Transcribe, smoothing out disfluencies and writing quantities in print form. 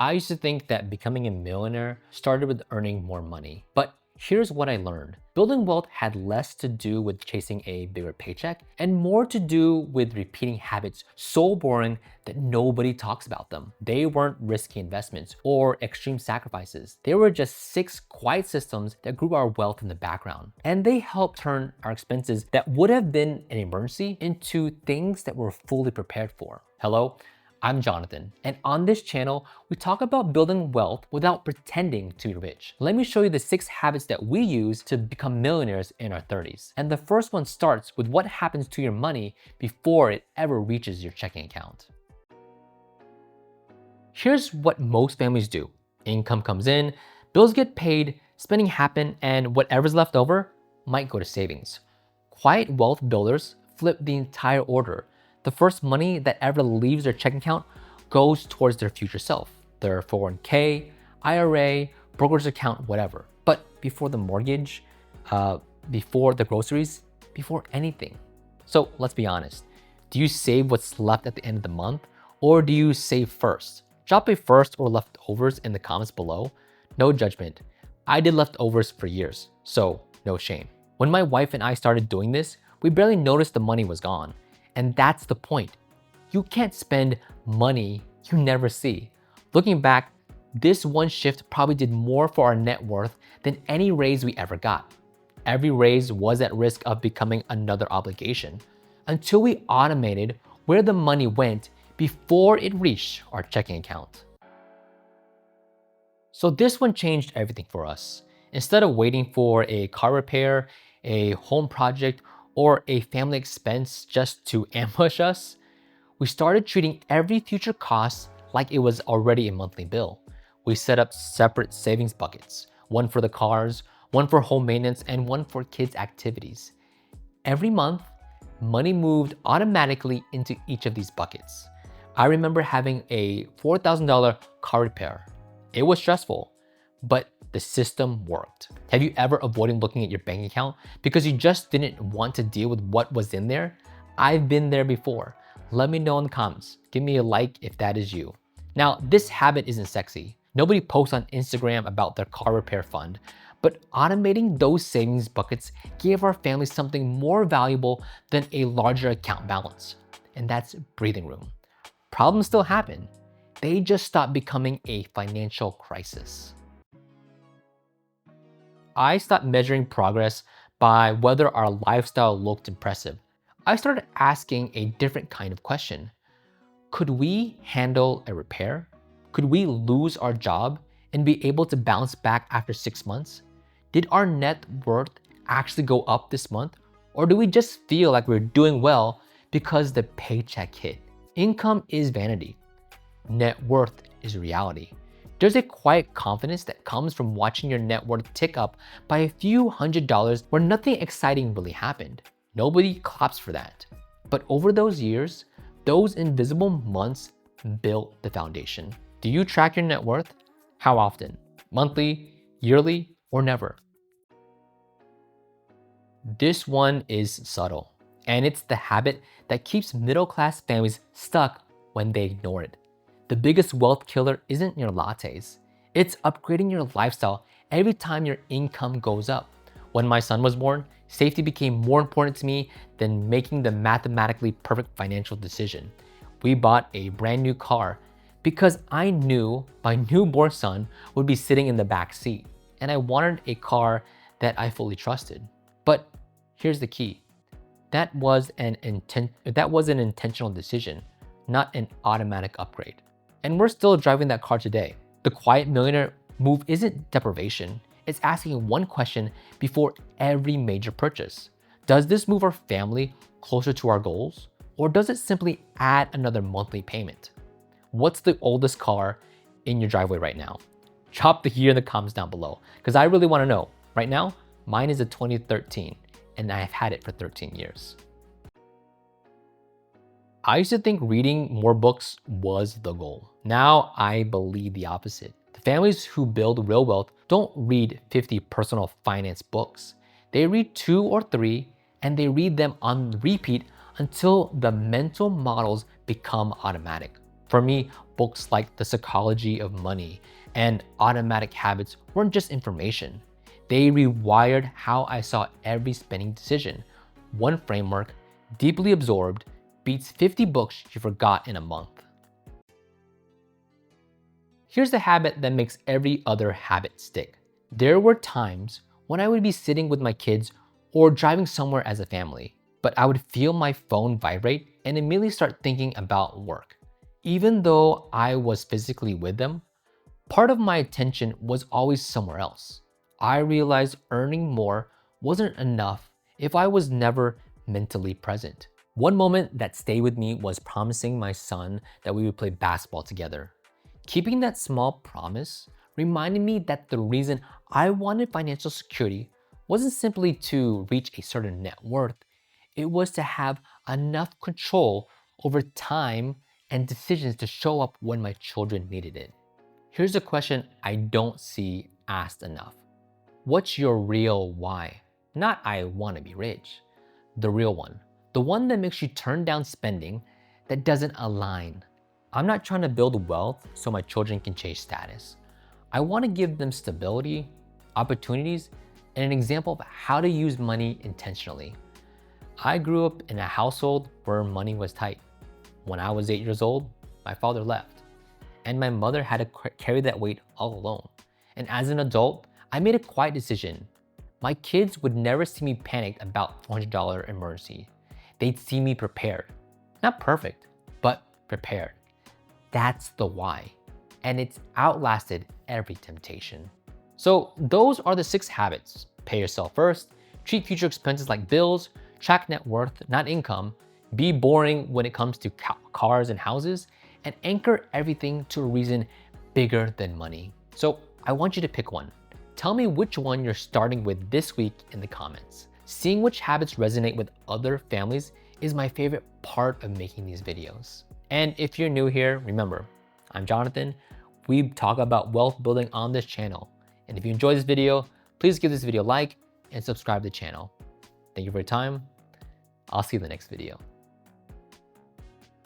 I used to think that becoming a millionaire started with earning more money. But here's what I learned. Building wealth had less to do with chasing a bigger paycheck and more to do with repeating habits so boring that nobody talks about them. They weren't risky investments or extreme sacrifices. They were just 6 quiet systems that grew our wealth in the background. And they helped turn our expenses that would have been an emergency into things that we're fully prepared for. Hello? I'm Jonathan, and on this channel, we talk about building wealth without pretending to be rich. Let me show you the 6 habits that we use to become millionaires in our 30s. And the first one starts with what happens to your money before it ever reaches your checking account. Here's what most families do. Income comes in, bills get paid, spending happen, and whatever's left over might go to savings. Quiet wealth builders flip the entire order. The first money that ever leaves their checking account goes towards their future self, their 401k, IRA, brokerage account, whatever. But before the mortgage, before the groceries, before anything. So let's be honest. Do you save what's left at the end of the month, or do you save first? Drop a first or leftovers in the comments below. No judgment. I did leftovers for years, so no shame. When my wife and I started doing this, we barely noticed the money was gone. And that's the point. You can't spend money you never see. Looking back, this one shift probably did more for our net worth than any raise we ever got. Every raise was at risk of becoming another obligation until we automated where the money went before it reached our checking account. So this one changed everything for us. Instead of waiting for a car repair, a home project, or a family expense just to ambush us, we started treating every future cost like it was already a monthly bill. We set up separate savings buckets, one for the cars, one for home maintenance, and one for kids' activities. Every month, money moved automatically into each of these buckets. I remember having a $4,000 car repair. It was stressful, but the system worked. Have you ever avoided looking at your bank account because you just didn't want to deal with what was in there? I've been there before. Let me know in the comments. Give me a like if that is you. Now, this habit isn't sexy. Nobody posts on Instagram about their car repair fund, but automating those savings buckets gave our family something more valuable than a larger account balance, and that's breathing room. Problems still happen. They just stopped becoming a financial crisis. I stopped measuring progress by whether our lifestyle looked impressive. I started asking a different kind of question. Could we handle a repair? Could we lose our job and be able to bounce back after 6 months? Did our net worth actually go up this month? Or do we just feel like we're doing well because the paycheck hit? Income is vanity. Net worth is reality. There's a quiet confidence that comes from watching your net worth tick up by a few $100s where nothing exciting really happened. Nobody claps for that. But over those years, those invisible months built the foundation. Do you track your net worth? How often? Monthly, yearly, or never? This one is subtle, and it's the habit that keeps middle-class families stuck when they ignore it. The biggest wealth killer isn't your lattes. It's upgrading your lifestyle every time your income goes up. When my son was born, safety became more important to me than making the mathematically perfect financial decision. We bought a brand new car because I knew my newborn son would be sitting in the back seat, and I wanted a car that I fully trusted. But here's the key. That was an intentional decision, not an automatic upgrade. And we're still driving that car today. The quiet millionaire move isn't deprivation. It's asking one question before every major purchase. Does this move our family closer to our goals? Or does it simply add another monthly payment? What's the oldest car in your driveway right now? Drop the year in the comments down below, because I really want to know. Right now, mine is a 2013, and I've had it for 13 years. I used to think reading more books was the goal. Now I believe the opposite. The families who build real wealth don't read 50 personal finance books. They read 2 or 3, and they read them on repeat until the mental models become automatic. For me, books like The Psychology of Money and Automatic Habits weren't just information. They rewired how I saw every spending decision. One framework, deeply absorbed, beats 50 books you forgot in a month. Here's the habit that makes every other habit stick. There were times when I would be sitting with my kids or driving somewhere as a family, but I would feel my phone vibrate and immediately start thinking about work. Even though I was physically with them, part of my attention was always somewhere else. I realized earning more wasn't enough if I was never mentally present. One moment that stayed with me was promising my son that we would play basketball together. Keeping that small promise reminded me that the reason I wanted financial security wasn't simply to reach a certain net worth, it was to have enough control over time and decisions to show up when my children needed it. Here's a question I don't see asked enough. What's your real why? Not I want to be rich. The real one. The one that makes you turn down spending that doesn't align. I'm not trying to build wealth so my children can chase status. I want to give them stability, opportunities, and an example of how to use money intentionally. I grew up in a household where money was tight. When I was 8 years old, my father left, and my mother had to carry that weight all alone. And as an adult, I made a quiet decision. My kids would never see me panicked about $400 emergency. They'd see me prepared. Not perfect, but prepared. That's the why. And it's outlasted every temptation. So those are the 6 habits. Pay yourself first, treat future expenses like bills, track net worth, not income, be boring when it comes to cars and houses, and anchor everything to a reason bigger than money. So I want you to pick one. Tell me which one you're starting with this week in the comments. Seeing which habits resonate with other families is my favorite part of making these videos. And if you're new here, remember, I'm Jonathan. We talk about wealth building on this channel. And if you enjoyed this video, please give this video a like and subscribe to the channel. Thank you for your time. I'll see you in the next video.